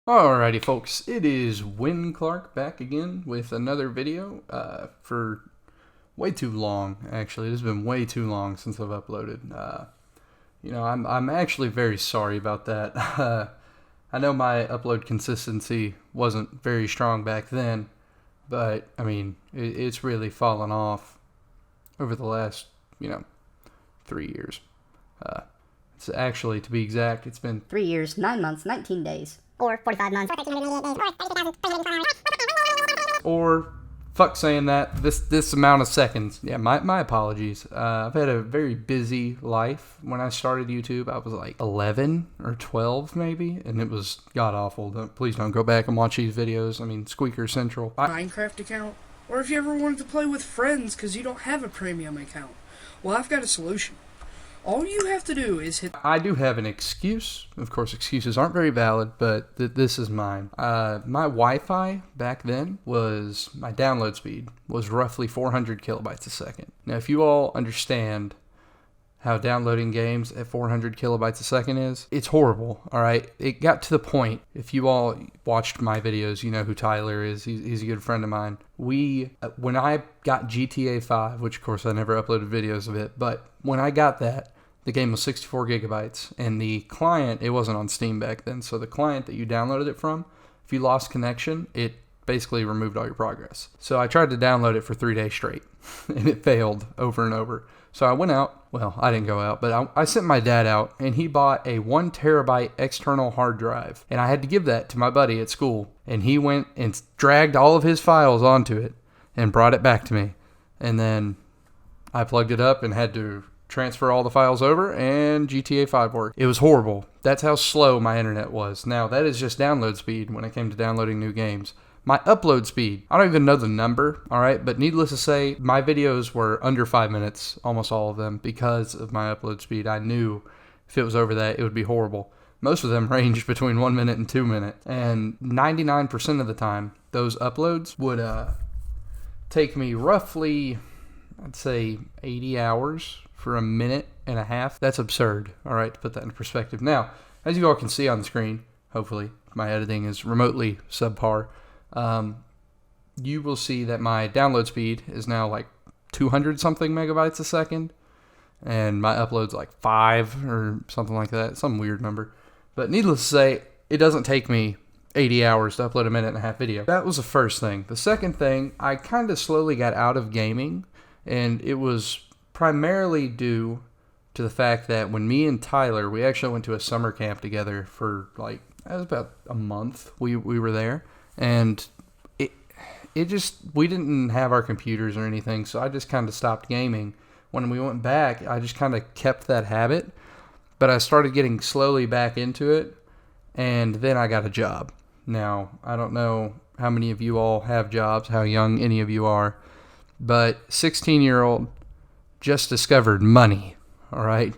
Alrighty folks, it is Winclark back again with another video for way too long. Actually, it has been way too long since I've uploaded. I'm actually very sorry about that. I know my upload consistency wasn't very strong back then, but I mean it's really fallen off over the last 3 years. It's actually, to be exact, it's been 3 years, 9 months, 19 days. Or 45 months, or 1388 days, or fuck saying that, this amount of seconds. Yeah, my apologies. I've had a very busy life. When I started YouTube, I was like 11 or 12 maybe, and it was god awful. Please don't go back and watch these videos. I mean, Squeaker Central. Minecraft account, or if you ever wanted to play with friends because you don't have a premium account. Well, I've got a solution. All you have to do is hit... I do have an excuse. Of course, excuses aren't very valid, but this is mine. My Wi-Fi back then was... My download speed was roughly 400 kilobytes a second. Now, if you all understand how downloading games at 400 kilobytes a second is, it's horrible, all right? It got to the point, if you all watched my videos, you know who Tyler is. He's a good friend of mine. When I got GTA 5, which of course I never uploaded videos of it, but when I got that, the game was 64 gigabytes, and the client, it wasn't on Steam back then, so the client that you downloaded it from, if you lost connection, it basically removed all your progress. So I tried to download it for 3 days straight, and it failed over and over. So I went out, well, I didn't go out, but I sent my dad out, and he bought a 1 terabyte external hard drive, and I had to give that to my buddy at school, and he went and dragged all of his files onto it and brought it back to me, and then I plugged it up and had to transfer all the files over, and GTA 5 worked. It was horrible. That's how slow my internet was. Now, that is just download speed when it came to downloading new games. My upload speed, I don't even know the number, all right? But needless to say, my videos were under 5 minutes, almost all of them, because of my upload speed. I knew if it was over that, it would be horrible. Most of them ranged between 1 minute and 2 minutes. And 99% of the time, those uploads would take me roughly, I'd say, 80 hours for a minute and a half. That's absurd, all right, to put that in perspective. Now, as you all can see on the screen, hopefully, my editing is remotely subpar, you will see that my download speed is now like 200 something megabytes a second, and my upload's like 5 or something like that, some weird number. But needless to say, it doesn't take me 80 hours to upload a minute and a half video. That was the first thing. The second thing, I kind of slowly got out of gaming, and it was primarily due to the fact that when me and Tyler, we actually went to a summer camp together for like, it was about a month we were there, and it just, we didn't have our computers or anything, so I just kind of stopped gaming. When we went back, I just kind of kept that habit, but I started getting slowly back into it, and then I got a job. Now, I don't know how many of you all have jobs, how young any of you are, but 16-year-old just discovered money, all right?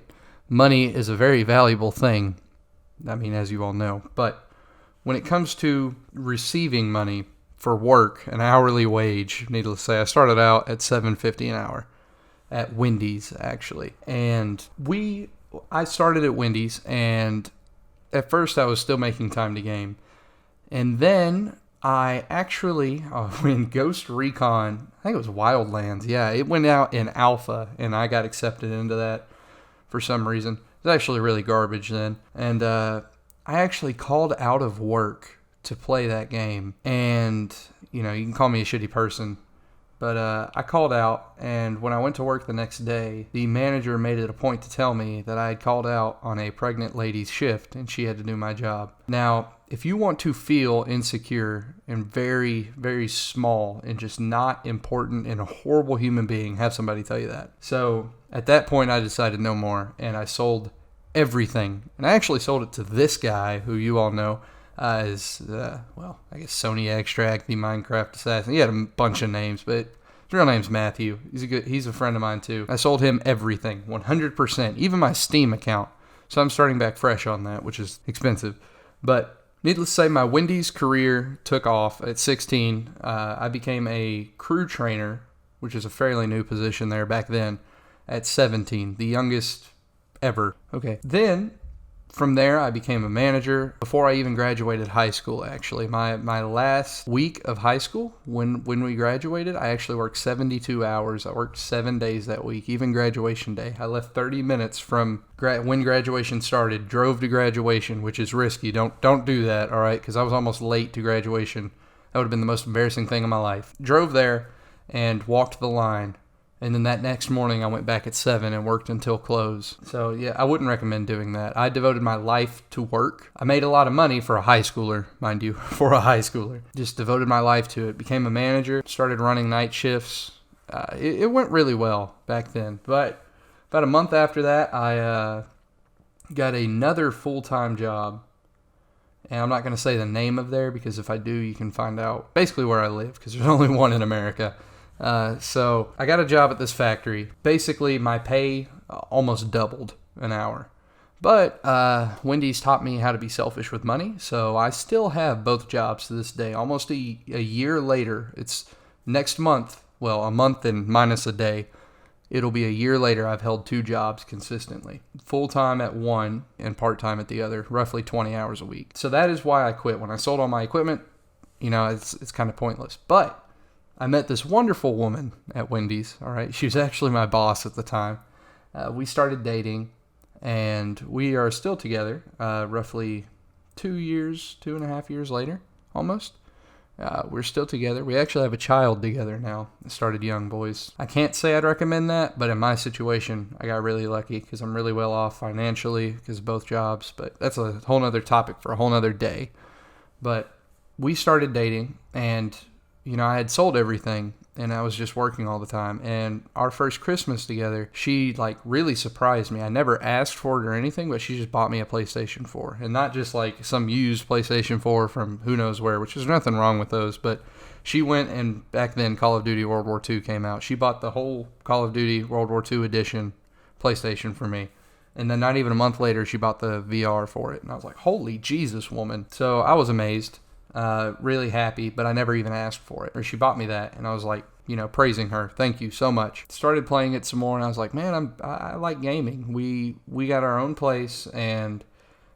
Money is a very valuable thing, I mean, as you all know. But when it comes to receiving money for work, an hourly wage, needless to say, I started out at $7.50 an hour at Wendy's, actually. And I started at Wendy's, and at first I was still making time to game. And then I actually, in Ghost Recon, I think it was Wildlands, yeah, it went out in alpha, and I got accepted into that for some reason. It was actually really garbage then. And I actually called out of work to play that game. And, you can call me a shitty person, but I called out, and when I went to work the next day, the manager made it a point to tell me that I had called out on a pregnant lady's shift, and she had to do my job. Now, if you want to feel insecure and very, very small and just not important and a horrible human being, have somebody tell you that. So at that point, I decided no more, and I sold everything. And I actually sold it to this guy, who you all know as, I guess Sony Extract, the Minecraft Assassin. He had a bunch of names, but his real name's Matthew. He's a friend of mine too. I sold him everything, 100%, even my Steam account. So I'm starting back fresh on that, which is expensive. But needless to say, my Wendy's career took off at 16. I became a crew trainer, which is a fairly new position there back then, at 17, the youngest ever. Okay. Then From there, I became a manager before I even graduated high school, actually. My last week of high school, when we graduated, I actually worked 72 hours. I worked 7 days that week, even graduation day. I left 30 minutes from when graduation started, drove to graduation, which is risky. Don't do that, all right? Because I was almost late to graduation. That would have been the most embarrassing thing in my life. Drove there and walked the line. And then that next morning, I went back at 7 and worked until close. So, yeah, I wouldn't recommend doing that. I devoted my life to work. I made a lot of money for a high schooler, mind you, for a high schooler. Just devoted my life to it. Became a manager, started running night shifts. It went really well back then. But about a month after that, I got another full-time job. And I'm not going to say the name of there because if I do, you can find out basically where I live because there's only one in America. So I got a job at this factory. Basically, my pay almost doubled an hour. But Wendy's taught me how to be selfish with money, so I still have both jobs to this day. Almost a year later, it's next month, well, a month and minus a day, it'll be a year later I've held 2 jobs consistently. Full-time at one and part-time at the other, roughly 20 hours a week. So that is why I quit. When I sold all my equipment, it's kind of pointless. But I met this wonderful woman at Wendy's, all right? She was actually my boss at the time. We started dating, and we are still together, roughly 2.5 years later, almost. We're still together. We actually have a child together now. It started young, boys. I can't say I'd recommend that, but in my situation, I got really lucky because I'm really well off financially because of both jobs. But that's a whole nother topic for a whole nother day. But we started dating, and I had sold everything and I was just working all the time. And our first Christmas together, she really surprised me. I never asked for it or anything, but she just bought me a PlayStation 4. And not just some used PlayStation 4 from who knows where, which there's nothing wrong with those. But she went, and back then Call of Duty World War II came out. She bought the whole Call of Duty World War II edition PlayStation for me. And then not even a month later, she bought the VR for it. And I was like, holy Jesus, woman. So I was amazed. Really happy, but I never even asked for it. Or she bought me that, and I was like, praising her. Thank you so much. Started playing it some more, and I was like, man, I like gaming. We got our own place, and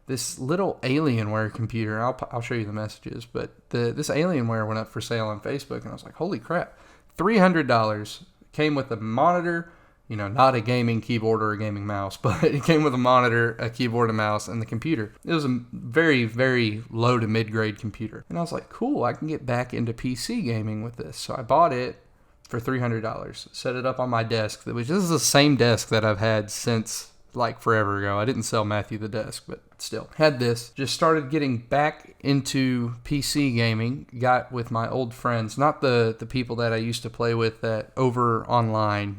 this little Alienware computer. I'll show you the messages, but this Alienware went up for sale on Facebook, and I was like, holy crap, $300. Came with a monitor. Not a gaming keyboard or a gaming mouse, but it came with a monitor, a keyboard, a mouse, and the computer. It was a very, very low to mid-grade computer. And I was like, cool, I can get back into PC gaming with this. So I bought it for $300, set it up on my desk. This is the same desk that I've had since forever ago. I didn't sell Matthew the desk, but still. Had this. Just started getting back into PC gaming. Got with my old friends, not the people that I used to play with that over online,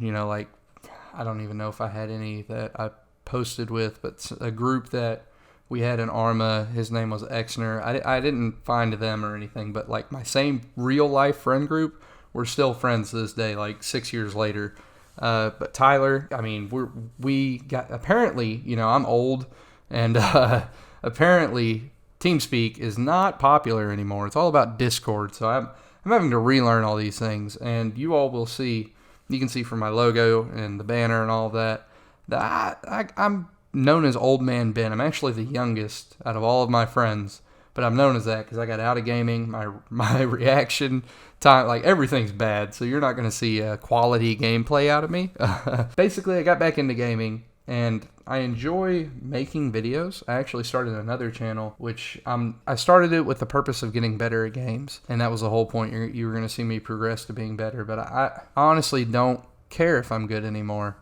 I don't even know if I had any that I posted with, but a group that we had in Arma, his name was Exner. I didn't find them or anything, but my same real life friend group, we're still friends to this day, 6 years later. But Tyler, we got, apparently, I'm old, and apparently TeamSpeak is not popular anymore. It's all about Discord, so I'm having to relearn all these things, and you all will see. You can see from my logo and the banner and all of that I'm known as Old Man Ben. I'm actually the youngest out of all of my friends, but I'm known as that because I got out of gaming. My reaction time, everything's bad, so you're not going to see quality gameplay out of me. Basically, I got back into gaming, and I enjoy making videos. I actually started another channel, which I started it with the purpose of getting better at games, and that was the whole point. You were going to see me progress to being better, but I honestly don't care if I'm good anymore,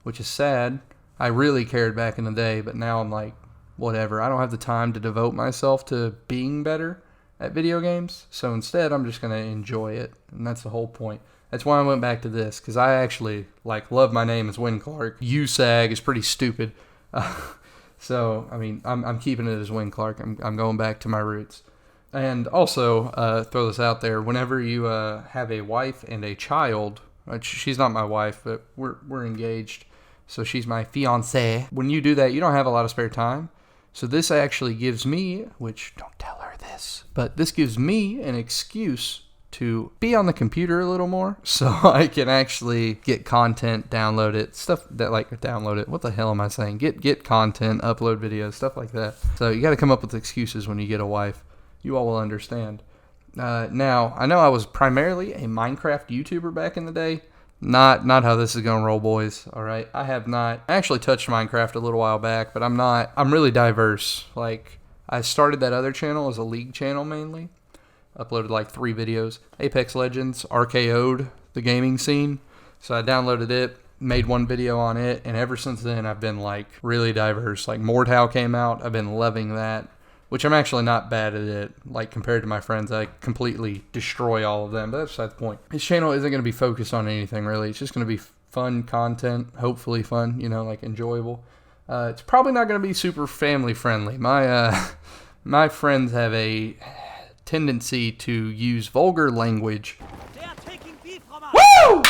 which is sad. I really cared back in the day, but now I'm like, whatever. I don't have the time to devote myself to being better at video games, so instead I'm just going to enjoy it, and that's the whole point. That's why I went back to this, because I actually love my name as Winclark. USAG is pretty stupid. So, I'm keeping it as Winclark. I'm going back to my roots. And also, throw this out there, whenever you have a wife and a child, she's not my wife, but we're engaged, so she's my fiancée. When you do that, you don't have a lot of spare time. So this actually gives me, which don't tell her this, but this gives me an excuse to be on the computer a little more so I can actually get content, download it, stuff that like download it. What the hell am I saying? Get content, upload videos, stuff like that. So you got to come up with excuses when you get a wife. You all will understand. Now, I know I was primarily a Minecraft YouTuber back in the day. Not how this is going to roll, boys. All right. I have not actually touched Minecraft a little while back, but I'm really diverse. Like, I started that other channel as a League channel mainly. Uploaded like 3 videos. Apex Legends RKO'd the gaming scene. So I downloaded it, made 1 video on it, and ever since then I've been like really diverse. Like Mordhau came out, I've been loving that, which I'm actually not bad at it. Like compared to my friends, I completely destroy all of them, but that's beside the point. This channel isn't going to be focused on anything really. It's just going to be fun content, hopefully fun, like enjoyable. It's probably not going to be super family friendly. My friends have a tendency to use vulgar language. They are taking B from us. Woo!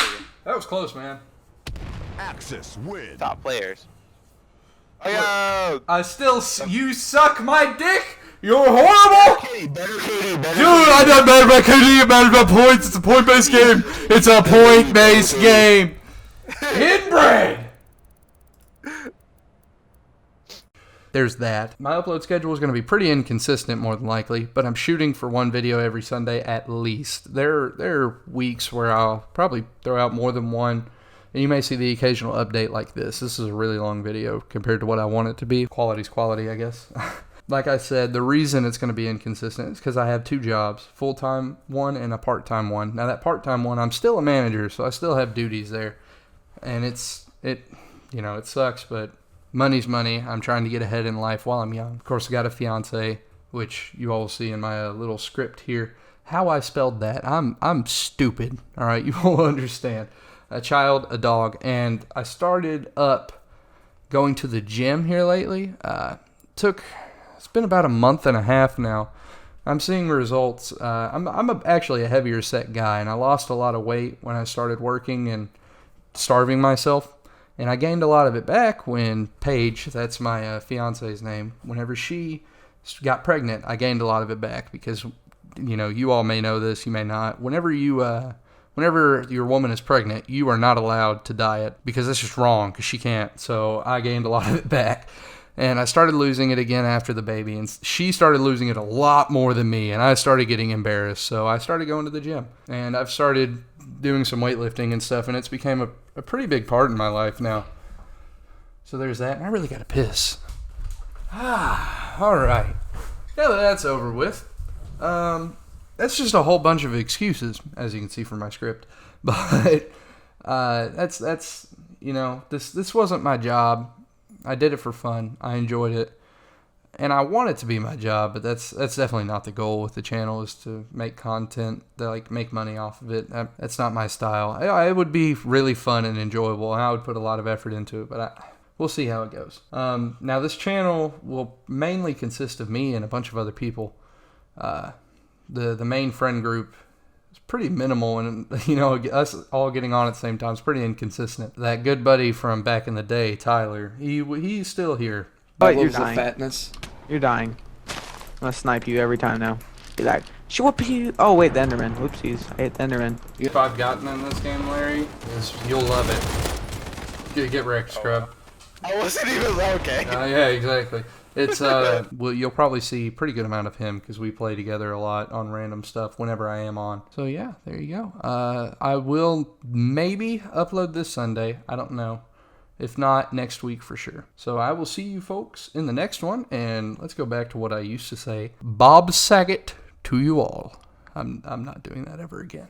That was close, man. Axis win. Top players. Oh, You suck my dick. You're horrible. Better KD, better Dude, I don't matter about KD, it matters about points. It's a point-based game. It's a point-based game. Inbred. There's that. My upload schedule is going to be pretty inconsistent more than likely, but I'm shooting for 1 video every Sunday at least. There are weeks where I'll probably throw out more than 1, and you may see the occasional update like this. This is a really long video compared to what I want it to be. Quality's quality, I guess. Like I said, the reason it's going to be inconsistent is because I have 2 jobs, full-time one and a part-time one. Now that part-time one, I'm still a manager, so I still have duties there, and it sucks, but money's money. I'm trying to get ahead in life while I'm young. Of course, I got a fiance, which you all will see in my little script here. How I spelled that, I'm stupid. All right, you will understand. A child, a dog, and I started up going to the gym here lately. It's been about a month and a half now. I'm seeing results. Actually a heavier set guy, and I lost a lot of weight when I started working and starving myself. And I gained a lot of it back when Paige, that's my fiance's name, whenever she got pregnant, I gained a lot of it back because, you all may know this, you may not. Whenever your woman is pregnant, you are not allowed to diet because that's just wrong because she can't. So I gained a lot of it back. And I started losing it again after the baby. And she started losing it a lot more than me. And I started getting embarrassed. So I started going to the gym. And I've started doing some weightlifting and stuff. And it's become a pretty big part in my life now. So there's that. And I really got to piss. All right. Now that that's over with. That's just a whole bunch of excuses, as you can see from my script. But that's this wasn't my job. I did it for fun. I enjoyed it. And I want it to be my job, but that's definitely not the goal with the channel, is to make content that make money off of it. That's not my style. It would be really fun and enjoyable, and I would put a lot of effort into it, but we'll see how it goes. Now this channel will mainly consist of me and a bunch of other people. The main friend group is pretty minimal, and us all getting on at the same time is pretty inconsistent. That good buddy from back in the day, Tyler, he's still here. But you're Loves the dying. fatness. You're dying. I'm gonna snipe you every time now. Be like, whoop you. Oh wait, the Enderman. Whoopsies. I hate the Enderman. If I've gotten in this game, Larry, you'll love it. Get wrecked, scrub. I wasn't even okay. Yeah, exactly. It's well, you'll probably see a pretty good amount of him because we play together a lot on random stuff whenever I am on. So yeah, there you go. I will maybe upload this Sunday. I don't know. If not, next week for sure. So I will see you folks in the next one, and let's go back to what I used to say. Bob Saget to you all. I'm not doing that ever again.